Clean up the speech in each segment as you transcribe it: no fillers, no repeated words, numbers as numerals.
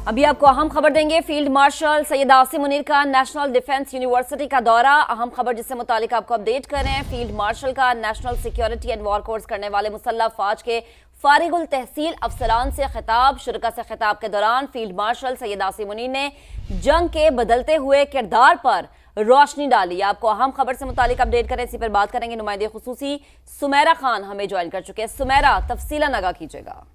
अभी आपको अहम खबर देंगे। फील्ड मार्शल सैयद आसिम मुनीर का नेशनल डिफेंस यूनिवर्सिटी का दौरा। अहम खबर जिससे मुतालिक आपको अपडेट कर रहे हैं। फील्ड मार्शल का national security and war course करने वाले मुसल्लह फौज के फारिगुल तहसील अफसरान से खिताब। शुरका से खिताब के दौरान फील्ड मार्शल सैयद आसिम मुनीर ने जंग के बदलते हुए किरदार पर रोशनी डाली। आपको अहम खबर से मुतालिक अपडेट करें, इसी पर बात करेंगे। नुमाइंदे खुसूसी सुमेरा खान हमें ज्वाइन कर चुके हैं। सुमेरा, तफसीलन आगाह कीजिएगा।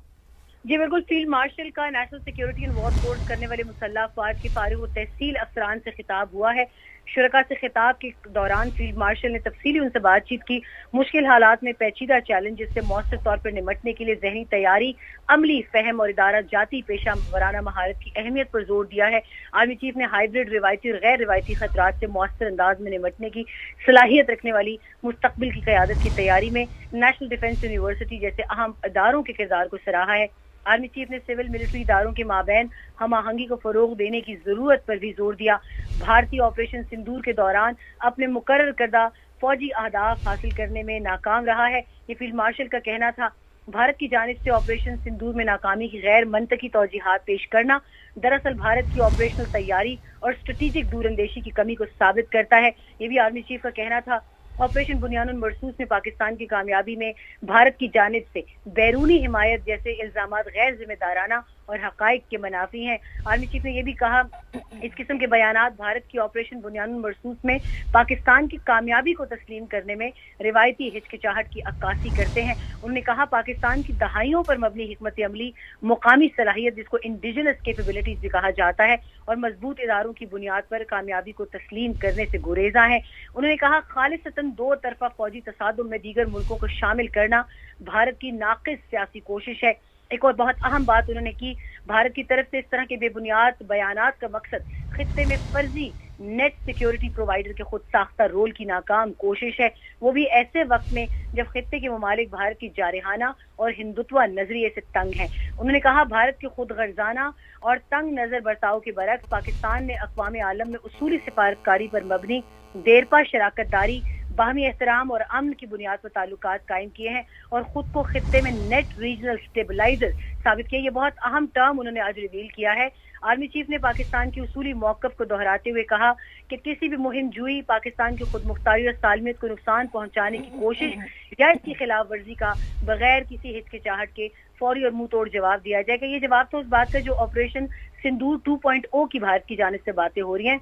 जी बिल्कुल, फील्ड मार्शल का national security and war course करने वाले मुसल्लह अफवाज के फारिग तहसील अफसरान से खिताब हुआ है। शुरका से खिताब के दौरान फील्ड मार्शल ने तफसीली उनसे बातचीत की। मुश्किल हालात में पेचीदा चैलेंजेस से मौसर तौर पर निमटने के लिए जहनी तैयारी, अमली फहम और इदारा जाती पेशा वराना महारत की अहमियत पर जोर दिया है। आर्मी चीफ ने हाइब्रिड, रिवायती और गैर रिवायती खतरात से मौसर अंदाज में निमटने की सलाहियत रखने वाली मुस्तकबिल की क़यादत की तैयारी में नेशनल डिफेंस यूनिवर्सिटी जैसे अहम इदारों के किरदार को सराहा है। आर्मी चीफ ने सिविल मिलिट्री इदारों के माबैन हम आहंगी को फरोग देने की जरूरत पर भी जोर दिया। भारतीय ऑपरेशन सिंदूर के दौरान अपने मुकर्रर करदा फौजी अहदाफ हासिल करने में नाकाम रहा है, ये फील्ड मार्शल का कहना था। भारत की जानिब से ऑपरेशन सिंदूर में नाकामी की गैर मंतकी तौजीहात पेश करना दरअसल भारत की ऑपरेशनल तैयारी और स्ट्रेटेजिक दूरंदेशी की कमी को साबित करता है, ये भी आर्मी चीफ का कहना था। ऑपरेशन बुनियानुल मरसूस में पाकिस्तान की कामयाबी में भारत की जानिब से बैरूनी हिमायत जैसे इल्जामात गैर जिम्मेदाराना और हकाइक के मनाफी हैं। आर्मी चीफ ने यह भी कहा, इस किस्म के बयानात भारत की ऑपरेशन बुनियानुल मरसूस में पाकिस्तान की कामयाबी को तस्लीम करने में रिवायती हिचकिचाहट की अक्कासी करते हैं। उन्होंने कहा, पाकिस्तान की दहाइयों पर मबनी हिकमत अमली, मुकामी सलाहियत जिसको इंडिजिनस कैपेबिलिटीज भी कहा जाता है, और मजबूत इदारों की बुनियाद पर कामयाबी को तस्लीम करने से गुरेजा है। उन्होंने कहा, खालिसतन दो तरफा फौजी तसादुम में दीगर मुल्कों को शामिल करना भारत की नाकिस सियासी कोशिश है। एक और बहुत अहम बात उन्होंने की, भारत की तरफ से इस तरह के बेबुनियाद बयानात का मकसद खित्ते में फर्जी नेट सिक्योरिटी प्रोवाइडर के खुद साख्ता रोल की नाकाम कोशिश है, वो भी ऐसे वक्त में जब खित्ते के ममालिक भारत की जारहाना और हिंदुत्व नजरिए से तंग हैं। उन्होंने कहा, भारत के खुद गर्जाना और तंग नजर बर्ताव के बरक्स पाकिस्तान ने अक़वाम आलम में उसूली सिफारतकारी पर मबनी देरपा शराकतदारी, बाहमी एहतराम और अमन की बुनियाद पर ताल्लुकात कायम किए हैं और खुद को खित्ते में नेट रीजनल स्टेबलाइजर साबित किया। ये बहुत अहम टर्म उन्होंने आज रिवील किया है। आर्मी चीफ ने पाकिस्तान की उसूली मौक़िफ़ को दोहराते हुए कहा कि किसी भी मुहिम जुई, पाकिस्तान की खुद मुख्तारी और सालमियत को नुकसान पहुंचाने की कोशिश या इसकी खिलाफ वर्जी का बगैर किसी हिचकिचाहट के फौरी और मुंह तोड़ जवाब दिया जाएगा। ये जवाब तो उस बात का जो ऑपरेशन सिंदूर 2.0 की भारत की जानिब से बातें हो रही हैं।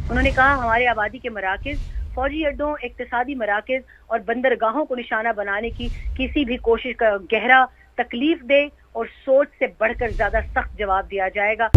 उन्होंने कहा, हमारे आबादी के मराकज़, फौजी अड्डों, इक्तिसादी मराकज़ और बंदरगाहों को निशाना बनाने की किसी भी कोशिश का गहरा तकलीफ दे और सोच से बढ़कर ज्यादा सख्त जवाब दिया जाएगा।